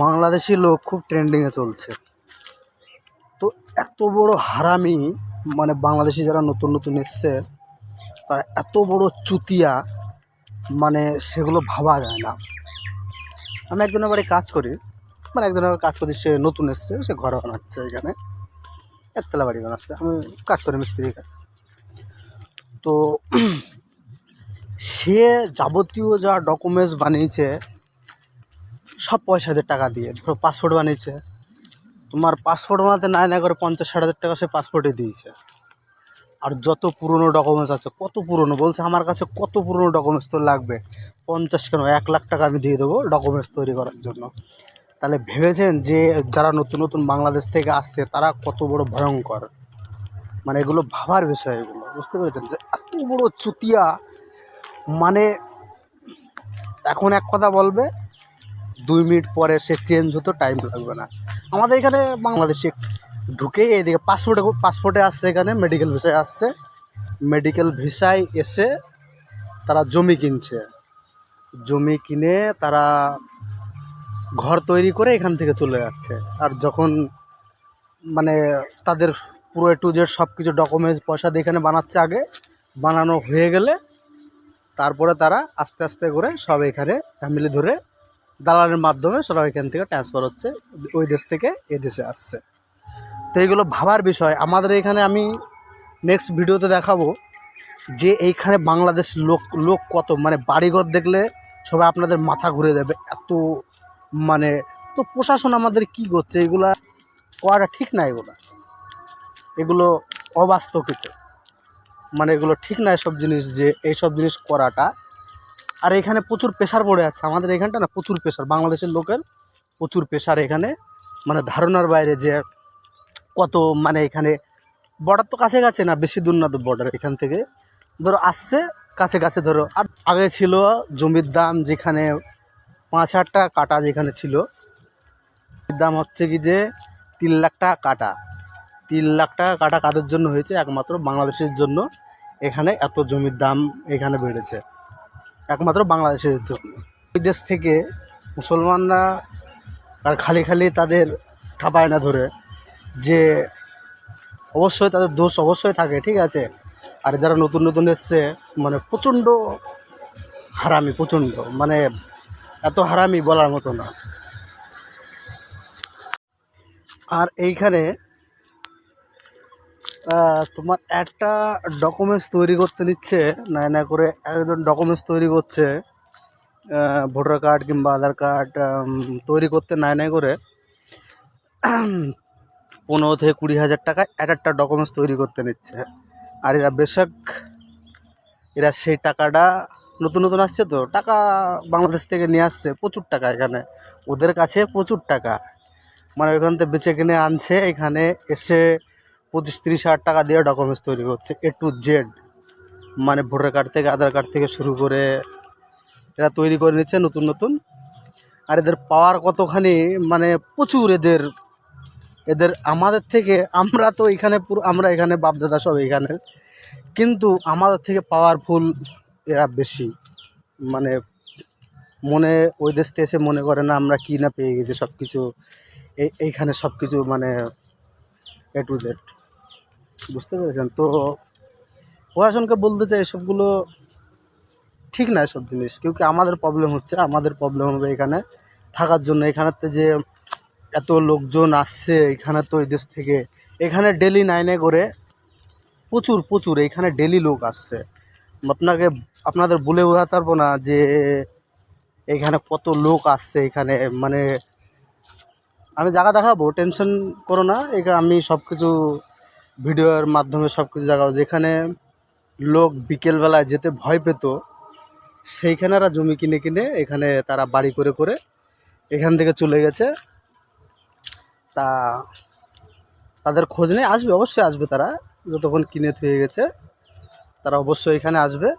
বাংলাদেশি লোক খুব ট্রেন্ডিংয়ে চলছে। তো এত বড় হারামি, মানে বাংলাদেশি যারা নতুন নতুন এসছে তারা এত বড় চুতিয়া, মানে সেগুলো ভাবা যায় না। আমি একজনের বাড়ি কাজ করি, মানে একজনের বাড়ি কাজ করি, সে নতুন এসছে, সে ঘর বানাচ্ছে, এখানে একতলা বাড়ি বানাচ্ছে, আমি কাজ করি মিস্ত্রির কাছে। তো সে যাবতীয় যা ডকুমেন্টস বানিয়েছে সব পয়সাদের টাকা দিয়ে, ধরো পাসপোর্ট বানিয়েছে, তোমার পাসপোর্ট বানাতে না করে 50-60 হাজার টাকা সে পাসপোর্টে দিয়েছে। আর যত পুরনো ডকুমেন্টস আছে, কত পুরনো বলছে আমার কাছে, কত পুরনো ডকুমেন্টস তোর লাগবে, 50 কেন 1 লাখ টাকা আমি দিয়ে দেবো ডকুমেন্টস তৈরি করার জন্য। তাহলে ভেবেছেন যে যারা নতুন নতুন বাংলাদেশ থেকে আসছে তারা কত বড় ভয়ঙ্কর, মানে এগুলো ভাবার বিষয়, এগুলো বুঝতে পেরেছেন যে এত বড় চুতিয়া। মানে এখন এক কথা বলবে, 2 মিনিট পরে সে চেঞ্জ হতে টাইম লাগবে না। আমাদের এখানে বাংলাদেশে ঢুকে এদিকে পাসপোর্টে আসছে, এখানে মেডিকেল ভিসায় আসছে, মেডিকেল ভিসায় এসে তারা জমি কিনছে, জমি কিনে তারা ঘর তৈরি করে এখান থেকে চলে যাচ্ছে। আর যখন মানে তাদের পুরো টু জেড সব কিছু ডকুমেন্টস পয়সা দিয়ে এখানে বানাচ্ছে, আগে বানানো হয়ে গেলে তারপরে তারা আস্তে আস্তে করে সব এখানে ফ্যামিলি ধরে দালালের মাধ্যমে সব এখান থেকে ট্রান্সফার হচ্ছে, ওই দেশ থেকে এ দেশে আসছে। তো এইগুলো ভাবার বিষয়। আমাদের এখানে আমি নেক্সট ভিডিওতে দেখাবো যে এইখানে বাংলাদেশ লোক কত, মানে বাড়িঘর দেখলে সবাই আপনাদের মাথা ঘুরে যাবে এত, মানে তো প্রশাসন আমাদের কি করছে, এগুলা করাটা ঠিক না, এগুলো অবাস্তবিক, মানে এগুলো ঠিক না এসব জিনিস, যে এইসব জিনিস করাটা। আর এখানে প্রচুর প্রেশার পড়ে আছে, আমাদের এখানটা না প্রচুর প্রেশার, বাংলাদেশের লোকের প্রচুর প্রেশার এখানে, মানে ধারণার বাইরে। যে কত, মানে এখানে বর্ডার তো কাছে কাছে না, বেশি দূর না তো বর্ডার, এখান থেকে ধরো আসছে কাছে কাছে ধরো। আর আগে ছিল জমির দাম যেখানে 5,000 টাকা কাটা, যেখানে ছিল দাম হচ্ছে কি যে 3 লাখ টাকা কাটা। 3 লাখ টাকা কাটা কাদের জন্য হয়েছে? একমাত্র বাংলাদেশের জন্য এখানে এত জমির দাম এখানে বেড়েছে, একমাত্র বাংলাদেশের জন্য। ওই দেশ থেকে মুসলমানরা আর খালি খালি তাদের ঠাপায় না ধরে, যে অবশ্যই তাদের দোষ অবশ্যই থাকে, ঠিক আছে। আর যারা নতুন নতুন এসছে, মানে প্রচণ্ড হারামি, প্রচণ্ড, মানে এত হারামি বলার মতো না। আর এইখানে তোমার একটা ডকুমেন্টস তৈরি করতে নিচ্ছে না করে, একজন ডকুমেন্টস তৈরি করছে, ভোটার কার্ড কিংবা আধার কার্ড তৈরি করতে নাই করে 15 থেকে 20 হাজার টাকায় একটা ডকুমেন্টস তৈরি করতে নিচ্ছে। আর এরা বেশক এরা সেই টাকাটা, নতুন নতুন আসছে তো টাকা বাংলাদেশ থেকে নিয়ে আসছে, প্রচুর টাকা এখানে ওদের কাছে, প্রচুর টাকা, মানে ওইখান থেকে বেচে কিনে আনছে, এখানে এসে 25-30 হাজার টাকা দিয়ে ডকুমেন্টস তৈরি করছে A to Z, মানে ভোটার কার্ড থেকে আধার কার্ড থেকে শুরু করে এরা তৈরি করে নিচ্ছে নতুন নতুন। আর এদের পাওয়ার কতখানি, মানে প্রচুর এদের আমাদের থেকে, আমরা তো এখানে আমরা এখানে বাপদাদা সব এখানে, কিন্তু আমাদের থেকে পাওয়ারফুল এরা বেশি। মানে মনে ওই দেশ থেকে এসে মনে করে না আমরা কি না পেয়ে গেছি সব কিছু, এইখানে সব কিছু, মানে A to Z, বুঝতে পেরেছেন? তো প্রশাসনকে বলতে চাই এসবগুলো ঠিক না, এসব জিনিস, কেউকি আমাদের প্রবলেম হচ্ছে, আমাদের প্রবলেম হবে এখানে থাকার জন্য। এখানেতে যে এত লোকজন আসছে এখানে, তো ওই দেশ থেকে এখানে ডেলি নাই করে প্রচুর এখানে ডেলি লোক আসছে। আপনাদের বলে বোঝাতে পারবো না যে এখানে কত লোক আসছে এখানে। মানে আমি জায়গা দেখাবো, টেনশন করো না, এখানে আমি সব কিছু ভিডিওর মাধ্যমে সব কিছু জায়গা, যেখানে লোক বিকেলবেলায় যেতে ভয় পেত সেইখানে এরা জমি কিনে কিনে এখানে তারা বাড়ি করে করে এখান থেকে চলে গেছে। তা তাদের খোঁজ নেই, আসবে, অবশ্যই আসবে, তারা যতক্ষণ কিনে থুয়ে গেছে তারা অবশ্যই এখানে আসবে।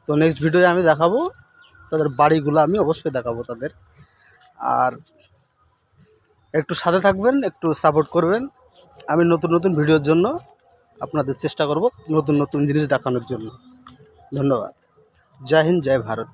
তো নেক্সট ভিডিওয়ে আমি দেখাবো তাদের বাড়িগুলো, আমি অবশ্যই দেখাবো তাদের। আর একটু সাথে থাকবেন, একটু সাপোর্ট করবেন, আমি নতুন নতুন ভিডিওর জন্য আপনাদের চেষ্টা করব নতুন নতুন জিনিস দেখানোর জন্য। ধন্যবাদ। জয় হিন্দ, জয় ভারত।